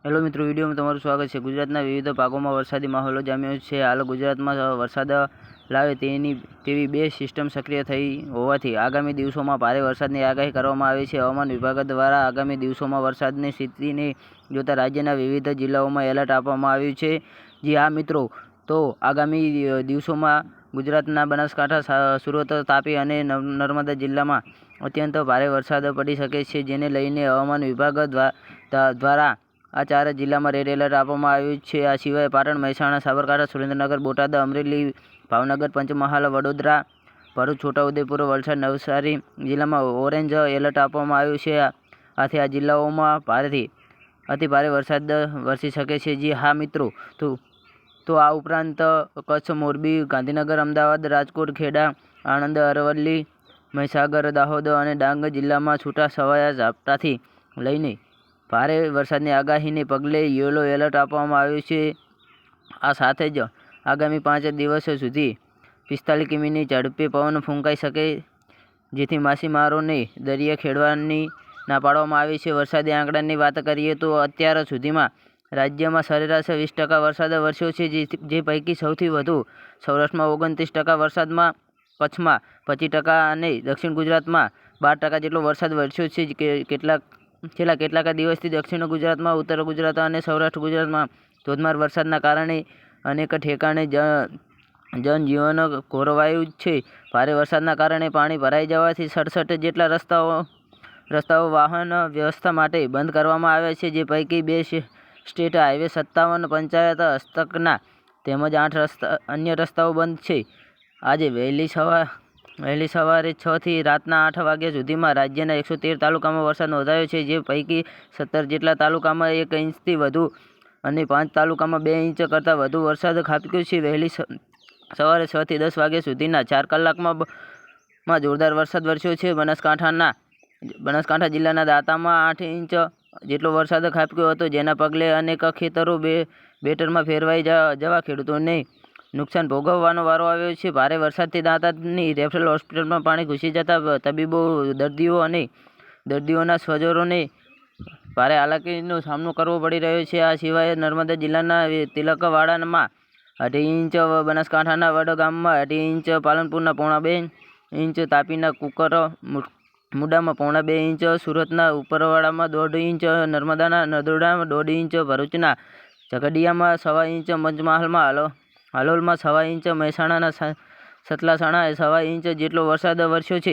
Hello મિત્રો, વિડીયોમાં તમારું સ્વાગત છે। ગુજરાતના વિવિધ ભાગોમાં વરસાદી માહોલ જામ્યો છે। હાલ ગુજરાતમાં વરસાદ લાવે તેવી બે સિસ્ટમ સક્રિય થઈ હોવાથી આગામી દિવસોમાં ભારે વરસાદની આગાહી કરવામાં આવી છે। હવામાન વિભાગ દ્વારા આગામી દિવસોમાં વરસાદની સ્થિતિને જોતા રાજ્યના વિવિધ જિલ્લાઓમાં એલર્ટ આપવામાં આવ્યું છે। જી હા મિત્રો, તો આગામી દિવસોમાં ગુજરાતના બનાસકાંઠા, સુરત, તાપી અને નર્મદા જિલ્લામાં અત્યંત ભારે વરસાદ પડી શકે છે, જેને લઈને હવામાન વિભાગ દ્વારા આ 4 જિલ્લામાં રેડ એલર્ટ આપવામાં આવ્યું છે। આ સિવાય પાટણ, મહેસાણા, સાબરકાંઠા, સુરેન્દ્રનગર, બોટાદ, અમરેલી, ભાવનગર, પંચમહાલ, વડોદરા, ભરૂચ, છોટાઉદેપુર, વલસાડ, નવસારી જિલ્લામાં ઓરેન્જ એલર્ટ આપવામાં આવ્યું છે। આથી આ જિલ્લાઓમાં ભારેથી અતિભારે વરસાદ વરસી શકે છે। જી હા મિત્રો, તો આ ઉપરાંત કચ્છ, મોરબી, ગાંધીનગર, અમદાવાદ, રાજકોટ, ખેડા, આણંદ, અરવલ્લી, મહીસાગર, દાહોદ અને ડાંગ જિલ્લામાં છૂટા છવાયા ઝાપટાથી લઈને ભારે વરસાદની આગાહીને પગલે યલો એલર્ટ આપવામાં આવ્યું છે। આ સાથે જ આગામી 5 દિવસ સુધી 45 કિમીની ઝડપે પવન ફૂંકાઈ શકે, જેથી માછીમારોને દરિયા ખેડવાની ના પાડવામાં આવી છે। વરસાદી આંકડાની વાત કરીએ તો અત્યાર સુધીમાં રાજ્યમાં સરેરાશ 20% વરસાદ વરસ્યો છે, જે પૈકી સૌથી વધુ સૌરાષ્ટ્રમાં 29% વરસાદમાં, કચ્છમાં 25% અને દક્ષિણ ગુજરાતમાં 12% જેટલો વરસાદ વરસ્યો છે। છેલ્લા કેટલાક દિવસથી દક્ષિણ ગુજરાતમાં, ઉત્તર ગુજરાત અને સૌરાષ્ટ્ર ગુજરાતમાં ધોધમાર વરસાદના કારણે અનેક ઠેકાણે જનજીવન ખોરવાયું છે। ભારે વરસાદના કારણે પાણી ભરાઈ જવાથી 67 જેટલા રસ્તાઓ વાહન વ્યવસ્થા માટે બંધ કરવામાં આવ્યા છે, જે પૈકી 2 સ્ટેટ હાઈવે, 57 પંચાયત હસ્તકના તેમજ 8 અન્ય રસ્તાઓ બંધ છે। આજે વહેલી સવારે 6 થી રાતના 8 વાગ્યા સુધીમાં રાજ્યના 113 તાલુકામાં વરસાદ નોંધાયો છે, જે પૈકી 17 જેટલા તાલુકામાં 1 ઇંચથી વધુ અને 5 તાલુકામાં 2 ઇંચ કરતાં વધુ વરસાદ ખાબક્યો છે। વહેલી સવારે 6 થી 10 વાગ્યા સુધીના 4 કલાકમાં જોરદાર વરસાદ વરસ્યો છે। બનાસકાંઠા જિલ્લાના દાંતામાં 8 ઇંચ જેટલો વરસાદ ખાબક્યો હતો, જેના પગલે અનેક ખેતરો બેટરમાં ફેરવાઈ જવા ખેડૂતોને નુકસાન ભોગવવાનો વારો આવ્યો છે। ભારે વરસાદથી દાંતાની રેફરલ હોસ્પિટલમાં પાણી ઘૂસી જતા તબીબો, દર્દીઓ અને દર્દીઓના સ્વજનોને ભારે હાલાકીનો સામનો કરવો પડી રહ્યો છે। આ સિવાય નર્મદા જિલ્લાના તિલકવાડામાં 2.5 ઇંચ, બનાસકાંઠાના વડગામમાં 2.5 ઇંચ, પાલનપુરના 1.25 ઇંચ, તાપીના કુકરમુડામાં 1.25 ઇંચ, સુરતના ઉપરવાડામાં 1.5 ઇંચ, નર્મદાના નરોડામાં 1.5 ઇંચ, ભરૂચના ઝઘડિયામાં 1.25 ઇંચ, પંચમહાલમાં હાલોલમાં 1.25 ઇંચ, મહેસાણાના સતલાસણા 1.25 ઇંચ જેટલો વરસાદ વરસ્યો છે।